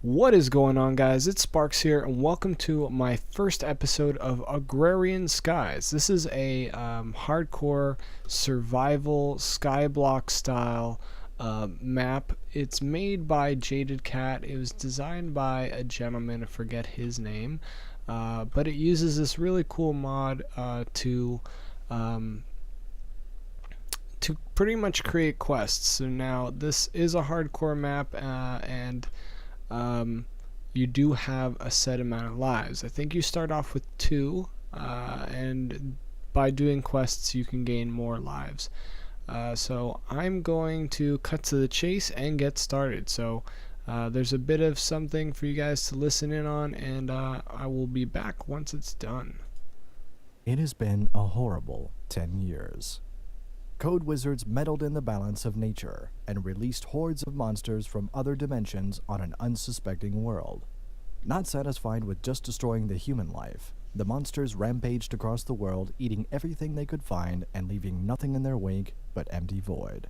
What is going on, guys? It's Sparks here, and welcome to my first episode of Agrarian Skies. This is a hardcore survival skyblock style map. It's made by Jaded Cat. It was designed by a gentleman, I forget his name, but it uses this really cool mod to pretty much create quests. So now this is a hardcore map, and you do have a set amount of lives. I think you start off with 2, and by doing quests you can gain more lives. So I'm going to cut to the chase and get started. So there's a bit of something for you guys to listen in on, and I will be back once it's done. It has been a horrible 10 years. Code wizards meddled in the balance of nature and released hordes of monsters from other dimensions on an unsuspecting world. Not satisfied with just destroying the human life, the monsters rampaged across the world, eating everything they could find and leaving nothing in their wake but empty void.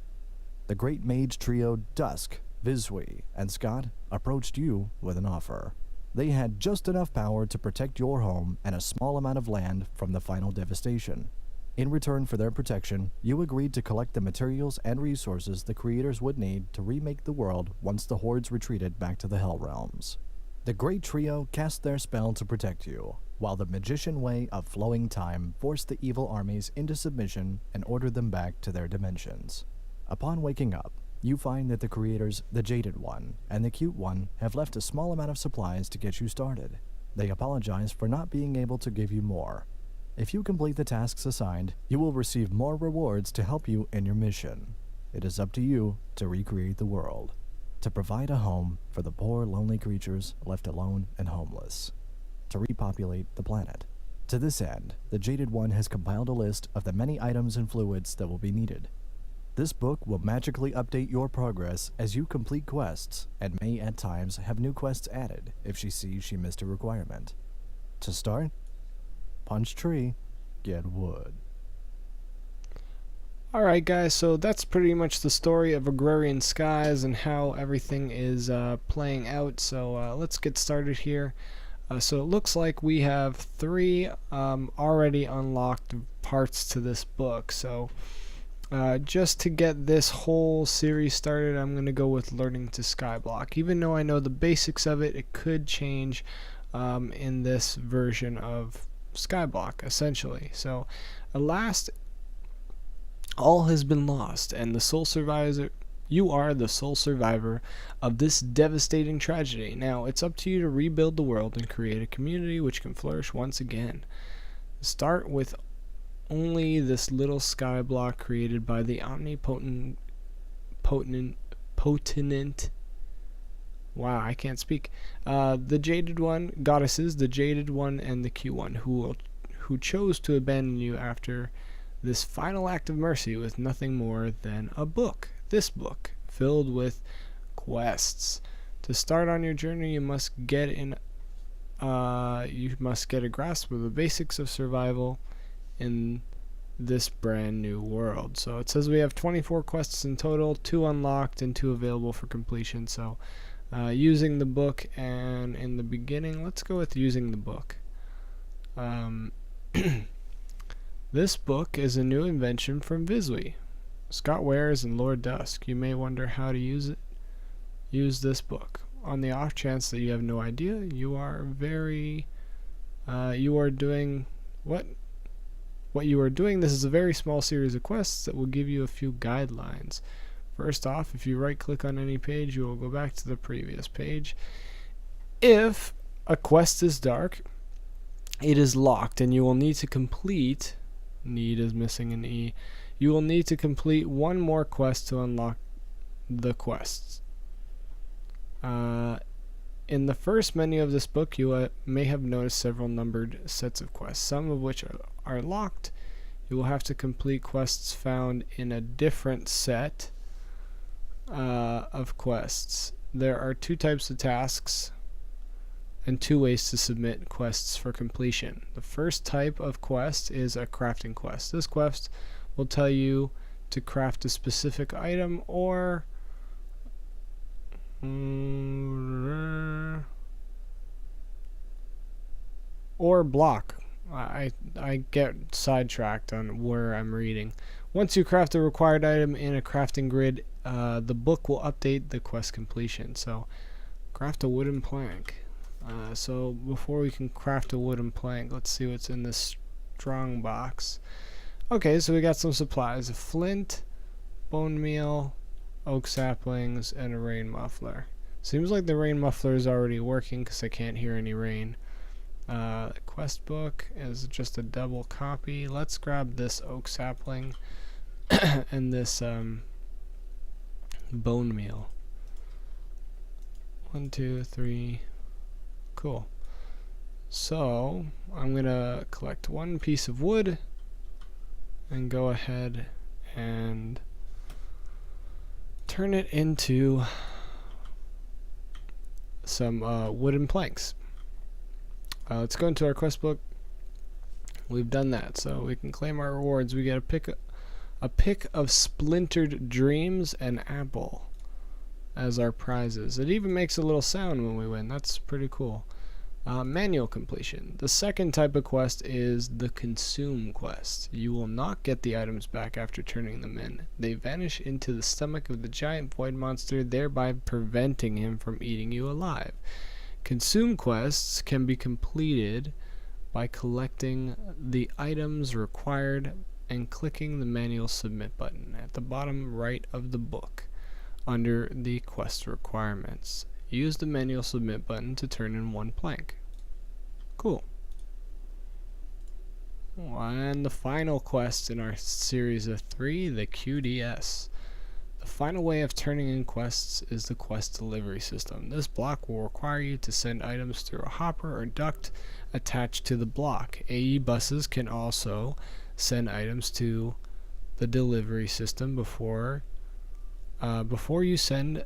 The great mage trio Dusk, Vizwi, and Scott approached you with an offer. They had just enough power to protect your home and a small amount of land from the final devastation. In return for their protection, you agreed to collect the materials and resources the creators would need to remake the world once the hordes retreated back to the Hell Realms. The great trio cast their spell to protect you, while the magician way of flowing time forced the evil armies into submission and ordered them back to their dimensions. Upon waking up, you find that the creators, the Jaded One and the Cute One, have left a small amount of supplies to get you started. They apologize for not being able to give you more. If you complete the tasks assigned, you will receive more rewards to help you in your mission. It is up to you to recreate the world, to provide a home for the poor, lonely creatures left alone and homeless, to repopulate the planet. To this end, the Jaded One has compiled a list of the many items and fluids that will be needed. This book will magically update your progress as you complete quests, and may at times have new quests added if she sees she missed a requirement. To start, punch tree, get wood. Alright guys, so that's pretty much the story of Agrarian Skies and how everything is playing out. So let's get started here. So it looks like we have 3 already unlocked parts to this book. So just to get this whole series started, I'm going to go with learning to skyblock. Even though I know the basics of it, it could change in this version of skyblock, essentially. So alas, all has been lost, and the sole survivor, you are the sole survivor of this devastating tragedy. Now it's up to you to rebuild the world and create a community which can flourish once again. Start with only this little skyblock created by the omnipotent wow, I can't speak. The Jaded One, goddesses, the Jaded One and the Q One, who chose to abandon you after this final act of mercy with nothing more than a book. This book, filled with quests. To start on your journey, you must get a grasp of the basics of survival in this brand new world. So it says we have 24 quests in total, 2 unlocked and 2 available for completion. So using the book, and in the beginning, let's go with using the book. This book is a new invention from Vizwi, Scott Wares, and Lord Dusk. You may wonder how to use it. Use this book. On the off chance that you have no idea, you are doing what you are doing. This is a very small series of quests that will give you a few guidelines. First off, if you right click on any page, you will go back to the previous page. If a quest is dark, it is locked, and you will need to complete, need is missing an E, you will need to complete 1 more quest to unlock the quests. In the first menu of this book, you may have noticed several numbered sets of quests, some of which are locked. You will have to complete quests found in a different set of quests. There are 2 types of tasks and 2 ways to submit quests for completion. The first type of quest is a crafting quest. This quest will tell you to craft a specific item, or Or block. I get sidetracked on where I'm reading. Once you craft a required item in a crafting grid, the book will update the quest completion. So, craft a wooden plank. So before we can craft a wooden plank, let's see what's in this strong box. Okay, so we got some supplies: a flint, bone meal, oak saplings, and a rain muffler. Seems like the rain muffler is already working because I can't hear any rain. Quest book is just a double copy. Let's grab this oak sapling and this bone meal. 1, 2, 3. Cool. So I'm gonna collect one piece of wood and go ahead and turn it into some wooden planks. Let's go into our quest book. We've done that, so we can claim our rewards. We get a pick of splintered dreams and apple as our prizes. It even makes a little sound when we win. That's pretty cool. Manual completion. The second type of quest is the consume quest. You will not get the items back after turning them in. They vanish into the stomach of the giant void monster, thereby preventing him from eating you alive. Consume quests can be completed by collecting the items required and clicking the manual submit button at the bottom right of the book under the quest requirements. Use the manual submit button to turn in one plank. Cool. And the final quest in our series of 3, the QDS. The final way of turning in quests is the quest delivery system. This block will require you to send items through a hopper or duct attached to the block. AE buses can also send items to the delivery system. Before you send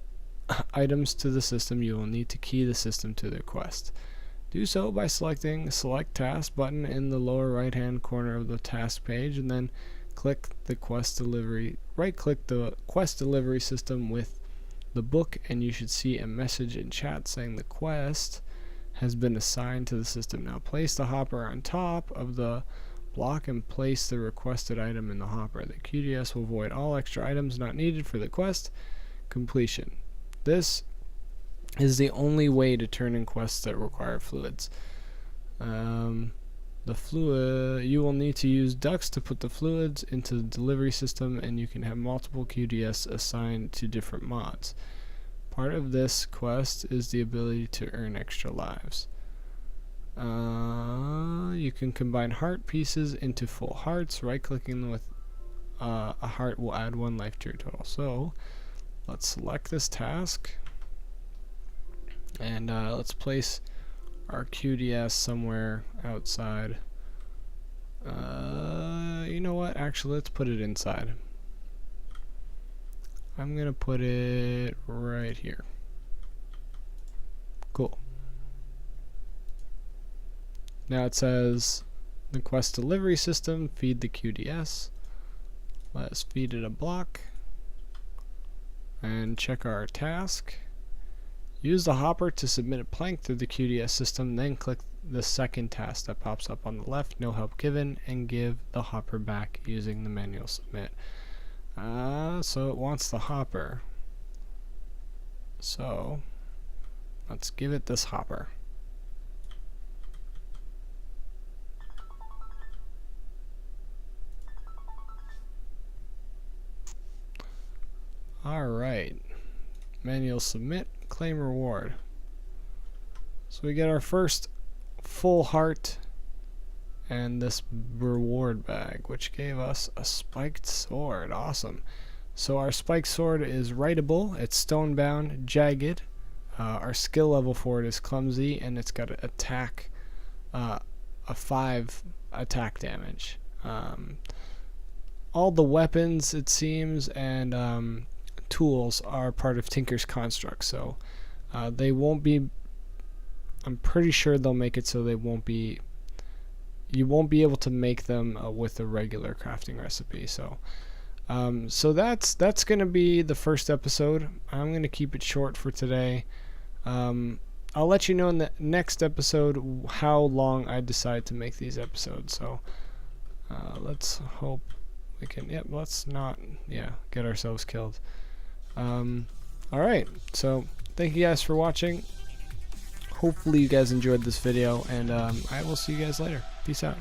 items to the system, you will need to key the system to the quest. Do so by selecting the Select Task button in the lower right hand corner of the task page, and then click the quest delivery. Right-click the quest delivery system with the book, and you should see a message in chat saying the quest has been assigned to the system. Now place the hopper on top of the block and place the requested item in the hopper. The QDS will void all extra items not needed for the quest completion. This is the only way to turn in quests that require fluids. The fluid, you will need to use ducts to put the fluids into the delivery system, and you can have multiple QDS assigned to different mods. Part of this quest is the ability to earn extra lives. You can combine heart pieces into full hearts. Right-clicking with a heart will add 1 life to your total. So let's select this task, and let's place our QDS somewhere outside. You know what? Actually, let's put it inside. I'm gonna put it right here. Cool. Now it says the quest delivery system, feed the QDS. Let's feed it a block and check our task. Use the hopper to submit a plank through the QDS system, then click the second task that pops up on the left, no help given, and give the hopper back using the manual submit. So it wants the hopper. So let's give it this hopper. Alright. Manual submit, claim reward. So we get our first full heart and this reward bag, which gave us a spiked sword. Awesome. So our spiked sword is writable, it's stone bound, jagged. Our skill level for it is clumsy, and it's got an attack, a 5 attack damage. All the weapons, it seems, and tools are part of Tinker's construct, so they won't be, I'm pretty sure they'll make it so they won't be, you won't be able to make them with a regular crafting recipe. So So that's gonna be the first episode. I'm gonna keep it short for today. I'll let you know in the next episode how long I decide to make these episodes. So let's hope we can. Yep. Let's not. Yeah. Get ourselves killed. All right. So thank you guys for watching. Hopefully you guys enjoyed this video, and I will see you guys later. Peace out.